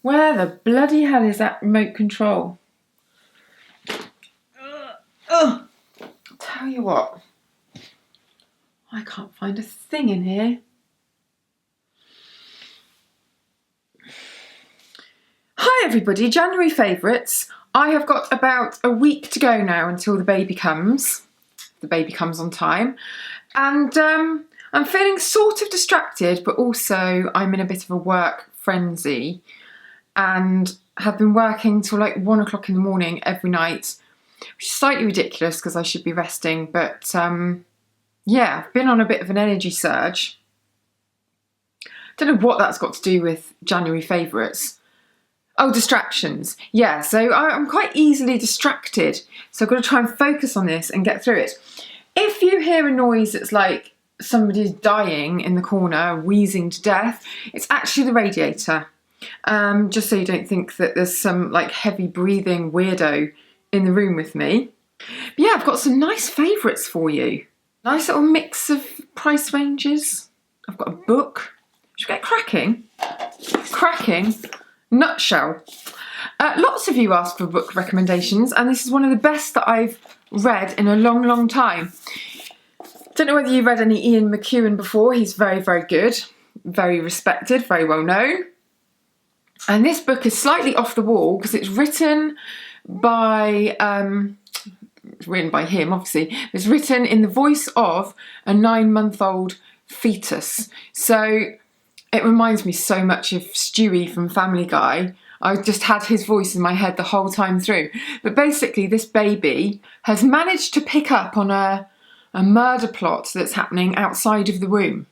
Where the bloody hell is that remote control? I'll tell you what, I can't find a thing in here. Hi everybody, January favourites. I have got about a week to go now until the baby comes. The baby comes on time. And I'm feeling sort of distracted, but also I'm in a bit of a work frenzy and have been working till like 1 o'clock in the morning every night, which is slightly ridiculous because I should be resting, but yeah, I've been on a bit of an energy surge. Don't know what that's got to do with January favourites. Oh, distractions. Yeah, so I'm quite easily distracted, so I've got to try and focus on this and get through it. If you hear a noise that's like somebody's dying in the corner, wheezing to death, it's actually the radiator. Just so you don't think that there's some like heavy breathing weirdo in the room with me. But yeah, I've got some nice favourites for you. Nice little mix of price ranges. I've got a book. Should we get cracking? Cracking. Nutshell. Lots of you asked for book recommendations, and this is one of the best that I've read in a long, long time. Don't know whether you've read any Ian McEwan before. He's very, very good, very respected, very well known. And this book is slightly off the wall because it's written by him, obviously. It's written in the voice of a 9-month-old fetus. So it reminds me so much of Stewie from Family Guy. I just had his voice in my head the whole time through. But basically, this baby has managed to pick up on a murder plot that's happening outside of the womb.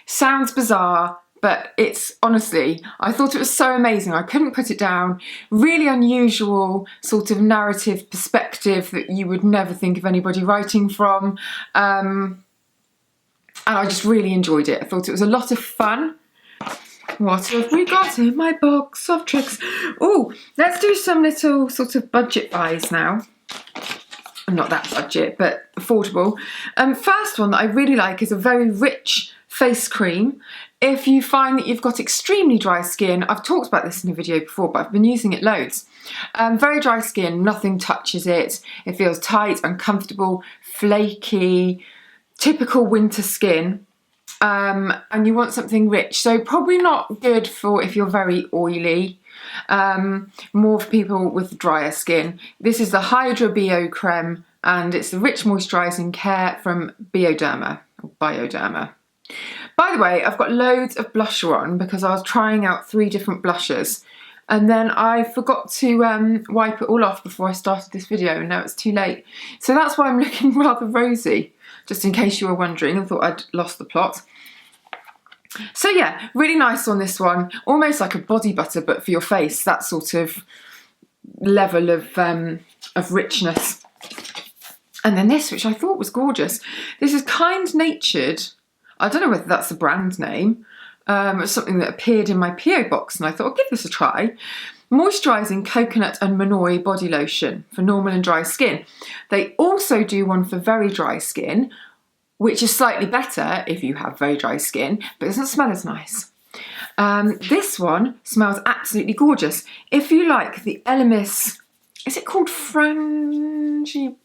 Sounds bizarre, but it's honestly, I thought it was so amazing. I couldn't put it down. Really unusual sort of narrative perspective that you would never think of anybody writing from. And I just really enjoyed it. I thought it was a lot of fun. What have we got in my box of tricks? Oh, let's do some little sort of budget buys now. Not that budget, but affordable. First one that I really like is a very rich face cream. If you find that you've got extremely dry skin, I've talked about this in a video before, but I've been using it loads. Very dry skin, nothing touches it. It feels tight, uncomfortable, flaky, typical winter skin. And you want something rich, so probably not good for if you're very oily, more for people with drier skin. This is the Hydra Bio Creme, and it's the Rich Moisturising Care from Bioderma. By the way, I've got loads of blusher on because I was trying out 3 different blushes, and then I forgot to wipe it all off before I started this video, and now it's too late. So that's why I'm looking rather rosy, just in case you were wondering and thought I'd lost the plot. So yeah, really nice on this one. Almost like a body butter, but for your face. That sort of level of richness. And then this, which I thought was gorgeous. This is Kind Natured. I don't know whether that's the brand name. It's something that appeared in my PO box, and I thought I'll give this a try. Moisturising Coconut and Monoi Body Lotion for normal and dry skin. They also do one for very dry skin, which is slightly better if you have very dry skin, but it doesn't smell as nice. This one smells absolutely gorgeous. If you like the Elemis, is it called Frangi?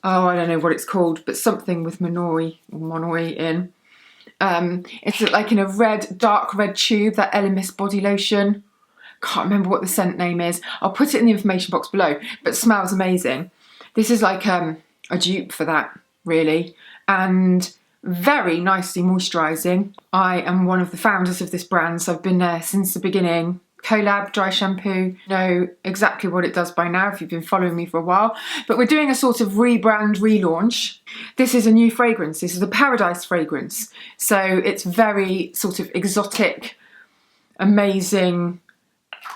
Oh, I don't know what it's called, but something with Monoi in. It's like in a dark red tube, that Elemis body lotion. Can't remember what the scent name is. I'll put it in the information box below, but it smells amazing. This is like a dupe for that, really. And very nicely moisturising. I am one of the founders of this brand, so I've been there since the beginning. Colab Dry Shampoo, know exactly what it does by now if you've been following me for a while. But we're doing a sort of rebrand relaunch. This is a new fragrance. This is a Paradise fragrance. So it's very sort of exotic, amazing,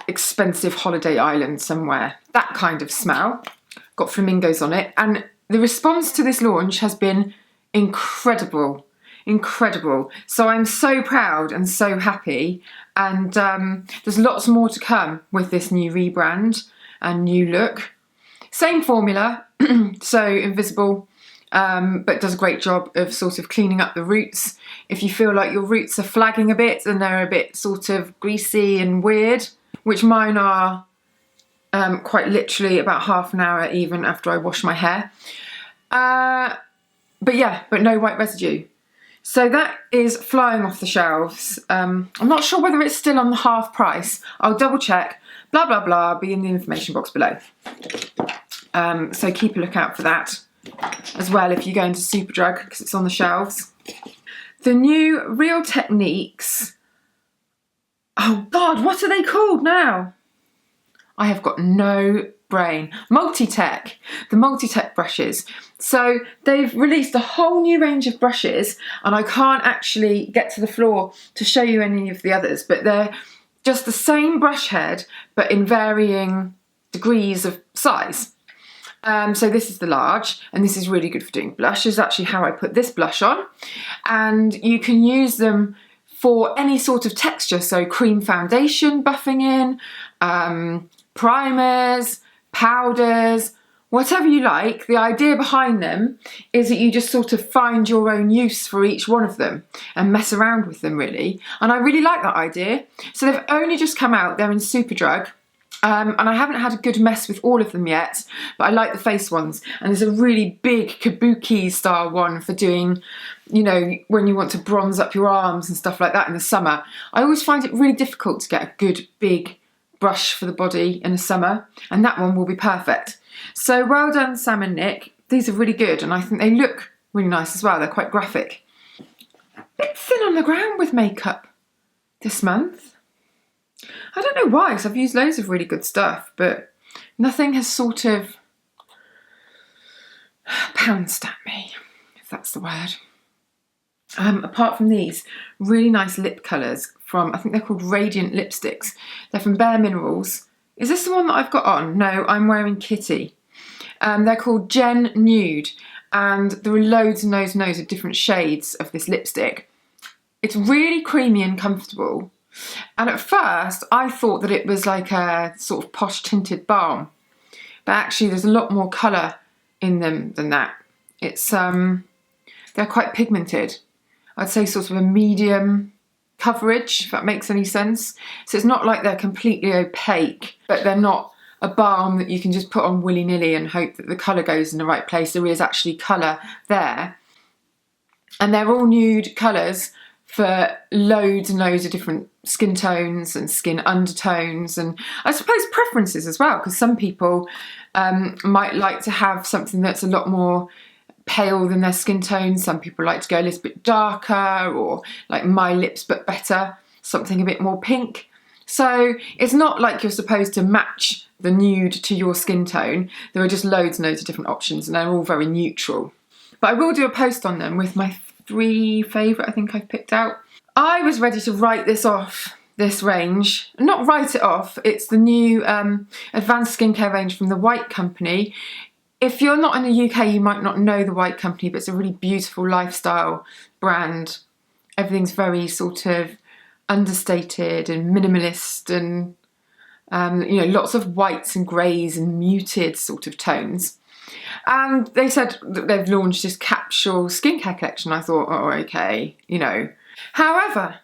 expensive holiday island somewhere. That kind of smell. Got flamingos on it. And the response to this launch has been incredible, incredible. So I'm so proud and so happy, and there's lots more to come with this new rebrand and new look. Same formula, so invisible, but does a great job of sort of cleaning up the roots. If you feel like your roots are flagging a bit and they're a bit sort of greasy and weird, which mine are quite literally about half an hour even after I wash my hair. But no white residue. So that is flying off the shelves. I'm not sure whether it's still on the half price. I'll double check. Blah, blah, blah, be in the information box below. So keep a lookout for that as well if you go into Superdrug, because it's on the shelves. The new Real Techniques. Oh God, what are they called now? I have got no brain. MultiTech, the MultiTech brushes. So they've released a whole new range of brushes, and I can't actually get to the floor to show you any of the others, but they're just the same brush head, but in varying degrees of size. So this is the large, and this is really good for doing blush. This is actually how I put this blush on. And you can use them for any sort of texture, so cream foundation buffing in, primers, powders, whatever you like. The idea behind them is that you just sort of find your own use for each one of them and mess around with them, really. And I really like that idea. So they've only just come out, they're in Superdrug. And I haven't had a good mess with all of them yet, but I like the face ones. And there's a really big kabuki style one for doing, you know, when you want to bronze up your arms and stuff like that in the summer. I always find it really difficult to get a good big brush for the body in the summer, and that one will be perfect. So well done, Sam and Nick. These are really good, and I think they look really nice as well. They're quite graphic. A bit thin on the ground with makeup this month. I don't know why, because I've used loads of really good stuff, but nothing has sort of pounced at me, if that's the word. Apart from these really nice lip colours from, I think they're called Radiant Lipsticks. They're from Bare Minerals. Is this the one that I've got on? No, I'm wearing Kitty. They're called Gen Nude, and there are loads and loads and loads of different shades of this lipstick. It's really creamy and comfortable. And at first I thought that it was like a sort of posh tinted balm, but actually there's a lot more colour in them than that. It's they're quite pigmented. I'd say sort of a medium coverage, if that makes any sense. So it's not like they're completely opaque, but they're not a balm that you can just put on willy-nilly and hope that the colour goes in the right place. There is actually colour there. And they're all nude colours for loads and loads of different skin tones and skin undertones, and I suppose preferences as well, because some people might like to have something that's a lot more pale than their skin tone. Some people like to go a little bit darker, or like my lips but better, something a bit more pink. So it's not like you're supposed to match the nude to your skin tone. There are just loads and loads of different options, and they're all very neutral. But I will do a post on them with my 3 favourite I think I've picked out. I was ready to write this off, this range. Not write it off, it's the new advanced skincare range from the White Company. If you're not in the UK, you might not know the White Company, but it's a really beautiful lifestyle brand. Everything's very sort of understated and minimalist, and you know, lots of whites and greys and muted sort of tones. And they said that they've launched this capsule skincare collection. I thought, oh, okay, you know. However,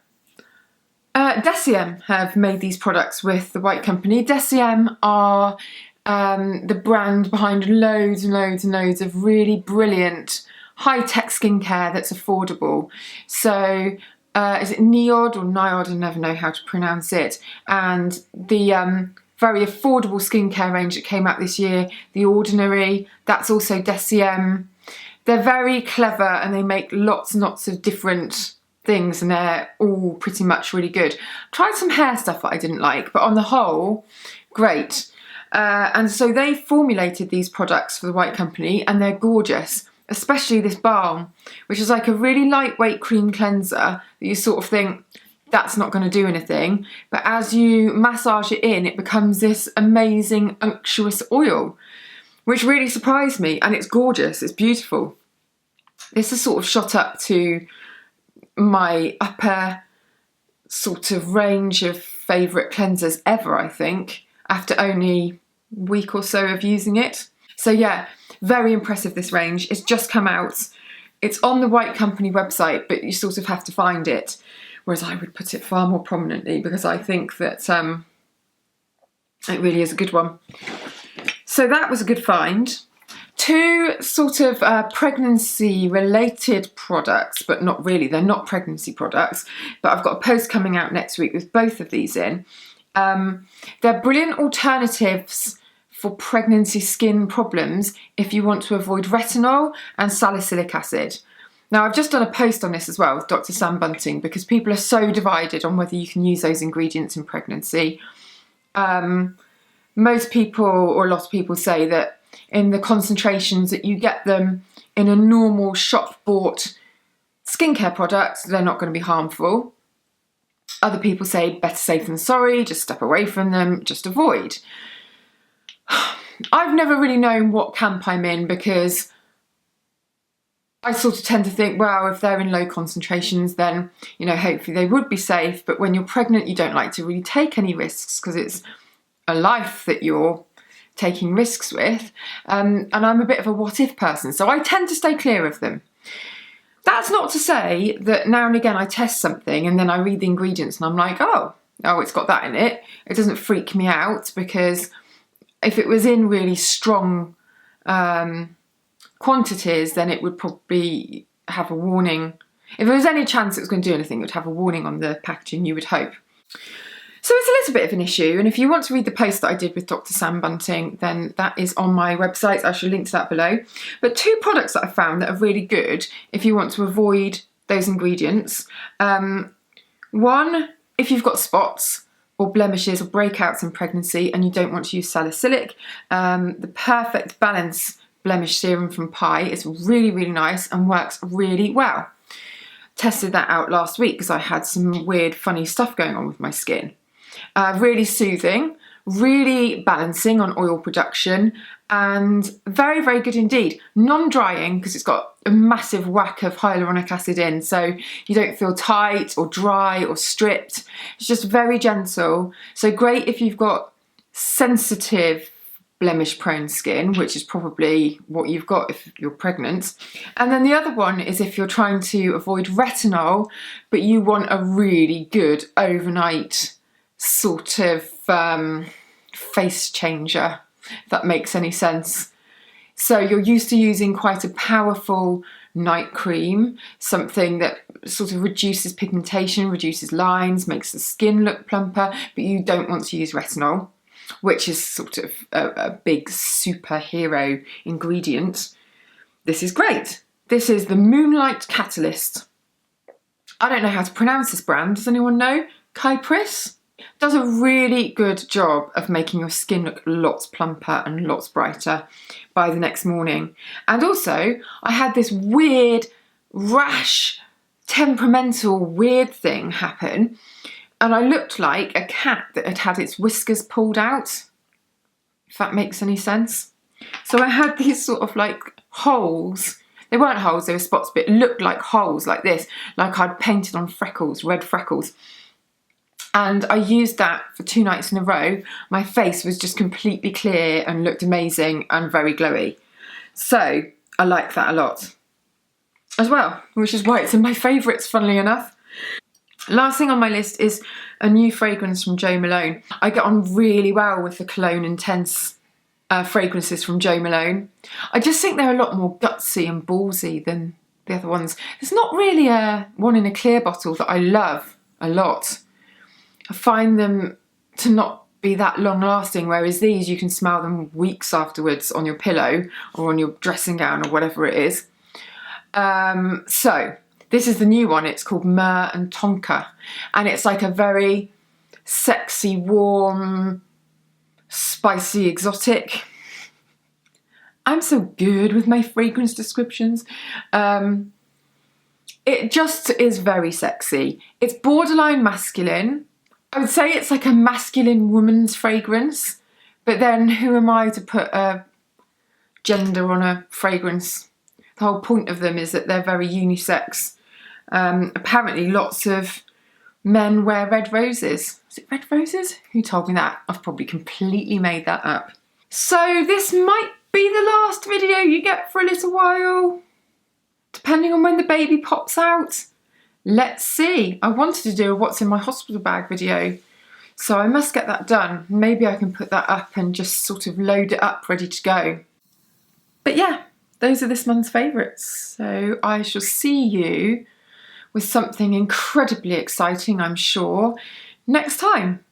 Deciem have made these products with the White Company. Deciem are the brand behind loads and loads and loads of really brilliant high-tech skincare that's affordable. So is it Niod or Niod? I never know how to pronounce it. And the very affordable skincare range that came out this year, The Ordinary, that's also Deciem. They're very clever, and they make lots and lots of different things, and they're all pretty much really good. Tried some hair stuff that I didn't like, but on the whole, great. And so they formulated these products for the White Company, and they're gorgeous, especially this balm, which is like a really lightweight cream cleanser that you sort of think, that's not going to do anything. But as you massage it in, it becomes this amazing unctuous oil, which really surprised me, and it's gorgeous, it's beautiful. This is sort of shot up to my upper sort of range of favourite cleansers ever, I think, after only a week or so of using it. So yeah, very impressive, this range. It's just come out. It's on the White Company website, but you sort of have to find it, whereas I would put it far more prominently, because I think that It really is a good one. So that was a good find. Two sort of pregnancy related products, but not really, they're not pregnancy products, but I've got a post coming out next week with both of these in. They're brilliant alternatives for pregnancy skin problems if you want to avoid retinol and salicylic acid. Now, I've just done a post on this as well with Dr. Sam Bunting because people are so divided on whether you can use those ingredients in pregnancy. Most people, or a lot of people, say that in the concentrations that you get them in a normal shop-bought skincare product, they're not going to be harmful. Other people say better safe than sorry, just step away from them, just avoid. I've never really known what camp I'm in because I sort of tend to think, well, if they're in low concentrations, then, you know, hopefully they would be safe. But when you're pregnant, you don't like to really take any risks because it's a life that you're taking risks with. And I'm a bit of a what if person, so I tend to stay clear of them. That's not to say that now and again I test something and then I read the ingredients and I'm like, oh, it's got that in it. It doesn't freak me out because if it was in really strong quantities, then it would probably have a warning. If there was any chance it was going to do anything, it would have a warning on the packaging, you would hope. So it's a little bit of an issue, and if you want to read the post that I did with Dr. Sam Bunting, then that is on my website. I shall link to that below. But two products that I found that are really good if you want to avoid those ingredients. One, if you've got spots or blemishes or breakouts in pregnancy and you don't want to use salicylic, the Perfect Balance Blemish Serum from Pi is really, really nice and works really well. Tested that out last week because I had some weird, funny stuff going on with my skin. Really soothing, really balancing on oil production, and very, very good indeed. Non-drying because it's got a massive whack of hyaluronic acid in, so you don't feel tight or dry or stripped. It's just very gentle, so great if you've got sensitive blemish prone skin, which is probably what you've got if you're pregnant. And then the other one is if you're trying to avoid retinol but you want a really good overnight sort of face changer, if that makes any sense. So you're used to using quite a powerful night cream, something that sort of reduces pigmentation, reduces lines, makes the skin look plumper, but you don't want to use retinol, which is sort of a big superhero ingredient. This is great. This is the Moonlight Catalyst. I don't know how to pronounce this brand. Does anyone know? Kypris? Does a really good job of making your skin look lots plumper and lots brighter by the next morning. And also, I had this weird, rash, temperamental, weird thing happen, and I looked like a cat that had had its whiskers pulled out, if that makes any sense. So I had these sort of like holes. They weren't holes, they were spots, but it looked like holes like this, like I'd painted on freckles, red freckles. And I used that for 2 nights in a row. My face was just completely clear and looked amazing and very glowy. So I like that a lot as well, which is why it's in my favourites, funnily enough. Last thing on my list is a new fragrance from Jo Malone. I get on really well with the Cologne Intense fragrances from Jo Malone. I just think they're a lot more gutsy and ballsy than the other ones. There's not really one in a clear bottle that I love a lot. I find them to not be that long lasting, whereas these you can smell them weeks afterwards on your pillow or on your dressing gown or whatever it is. So this is the new one. It's called Myrrh Tonka, and it's like a very sexy, warm, spicy, exotic. I'm so good with my fragrance descriptions. It just is very sexy. It's borderline masculine. I would say it's like a masculine woman's fragrance, but then who am I to put a gender on a fragrance? The whole point of them is that they're very unisex. Apparently lots of men wear red roses. Is it red roses? Who told me that? I've probably completely made that up. So this might be the last video you get for a little while, depending on when the baby pops out. Let's see. I wanted to do a what's in my hospital bag video, So I must get that done. Maybe I can put that up and just sort of load it up ready to go. But yeah, those are this month's favourites. So I shall see you with something incredibly exciting, I'm sure, next time.